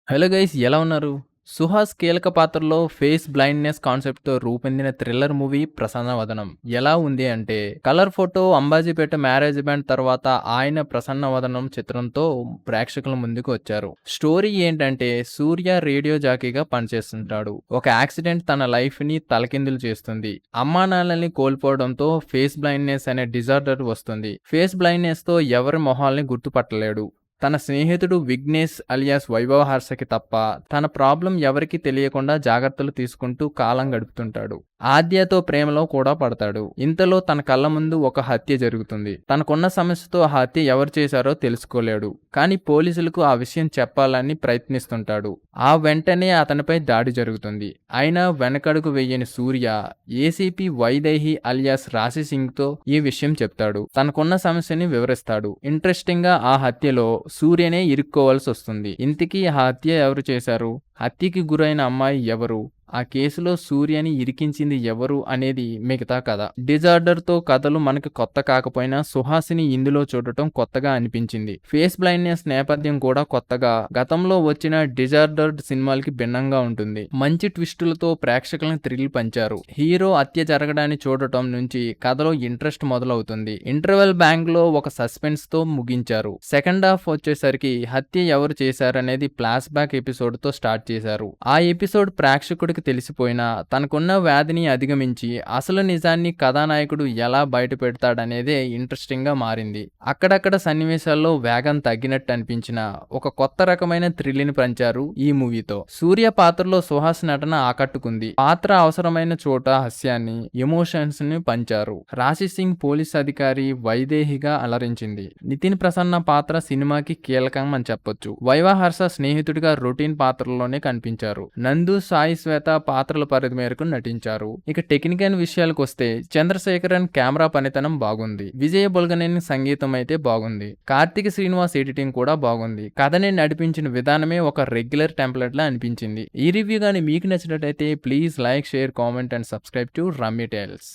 Hello guys ఎలా ఉన్నారు? సుహాస్ కీలక పాత్రలో ఫేస్ బ్లైండ్‌నెస్ కాన్సెప్ట్‌తో రూపొందిన థ్రిల్లర్ మూవీ 'ప్రసన్నవదనం' ఎలా ఉంది అంటే, colour photo 'Ambajipeta marriage band' తర్వాత ఆయన 'ప్రసన్నవదనం' చిత్రంతో ప్రేక్షకుల ముందుకు వచ్చారు. స్టోరీ ఏంటంటే, సూర్య రేడియో జాకీగా పనిచేస్తుంటాడు. ఒక యాక్సిడెంట్ తన లైఫ్‌ని తలకిందులు చేస్తుంది. అమ్మానాన్నల్ని కోల్పోవడంతో ఫేస్ బ్లైండ్‌నెస్ అనే డిజార్డర్ వస్తుంది. ఫేస్ బ్లైండ్‌నెస్‌తో ఎవరి మొహాల్ని గుర్తుపట్టలేడు. తన స్నేహితుడు విఘ్నేష్ అలియాస్ వైభవ్ హర్షకి తప్ప తన ప్రాబ్లం ఎవరికీ తెలియకుండా జాగ్రత్తలు తీసుకుంటూ కాలం గడుపుతుంటాడు. ఆద్యతో ప్రేమలో కూడా పడతాడు. ఇంతలో తన కళ్ళ ముందు ఒక హత్య జరుగుతుంది. తనకున్న సమస్యతో ఆ హత్య ఎవరు చేశారో తెలుసుకోలేడు. కానీ పోలీసులకు ఆ విషయం చెప్పాలని ప్రయత్నిస్తుంటాడు. ఆ వెంటనే అతనిపై దాడి జరుగుతుంది. అయినా వెనకడుగు వెయ్యని సూర్య ఏసీపీ వైదేహి అలియాస్ రాశి సింగ్తో ఈ విషయం చెప్తాడు. తనకున్న సమస్యని వివరిస్తాడు. ఇంట్రెస్టింగ్ గా ఆ హత్యలో సూర్యనే ఇరుక్కోవాల్సి వస్తుంది. ఇంతకీ ఆ హత్య ఎవరు చేశారు? హత్యకి గురైన అమ్మాయి ఎవరు? ఆ కేసులో సూర్యని ఇరికించింది ఎవరు అనేది మిగతా కథ. డిజార్డర్తో కథలు మనకు కొత్త కాకపోయినా సుహాసిని ఇందులో చూడటం కొత్తగా అనిపించింది. ఫేస్ బ్లైండ్నెస్ నేపథ్యం కూడా కొత్తగా గతంలో వచ్చిన డిజార్డర్డ్ సినిమాలకి భిన్నంగా ఉంటుంది. మంచి ట్విస్టులతో ప్రేక్షకులను థ్రిల్ పంచారు. హీరో హత్య జరగడాన్ని చూడటం నుంచి కథలో ఇంట్రెస్ట్ మొదలవుతుంది. ఇంటర్వెల్ బ్యాంక్ లో ఒక సస్పెన్స్ తో ముగించారు. సెకండ్ హాఫ్ వచ్చేసరికి హత్య ఎవరు చేశారనేది ఫ్లాష్ బ్యాక్ ఎపిసోడ్ తో స్టార్ట్ చేశారు. ఆ ఎపిసోడ్ ప్రేక్షకుడికి తెలిసిపోయినా తనకున్న వ్యాధిని అధిగమించి అసలు నిజాన్ని కథానాయకుడు ఎలా బయట పెడతాడనేదే ఇంట్రెస్టింగ్ గా మారింది. అక్కడక్కడ సన్నివేశాల్లో వేగం తగ్గినట్టు అనిపించిన ఒక కొత్త రకమైన థ్రిల్ని పంచారు ఈ మూవీతో. సూర్య పాత్రలో సుహాస్ నటన ఆకట్టుకుంది. పాత్ర అవసరమైన చోట హాస్యాన్ని, ఎమోషన్స్ ని పంచారు. రాశి సింగ్ పోలీస్ అధికారి వైదేహిగా అలరించింది. నితిన్ ప్రసన్న పాత్ర సినిమాకి కీలకం అని చెప్పొచ్చు. వైవా హర్ష స్నేహితుడిగా రొటీన్ పాత్రలోనే కనిపించారు. నందు సాయి శ్వేత పాత్రల పరిధి మేరకు నటించారు. ఇక టెక్నికల్ విషయాలకు వస్తే చంద్రశేఖరన్ కెమెరా పనితనం బాగుంది. విజయ బుల్గనేని సంగీతం అయితే బాగుంది. కార్తిక్ శ్రీనివాస్ ఎడిటింగ్ కూడా బాగుంది. కథని నడిపించిన విధానమే ఒక రెగ్యులర్ టెంప్లెట్ లా అనిపించింది. ఈ రివ్యూ గానీ మీకు నచ్చినట్టయితే please like, share, comment and subscribe to rummy tiles.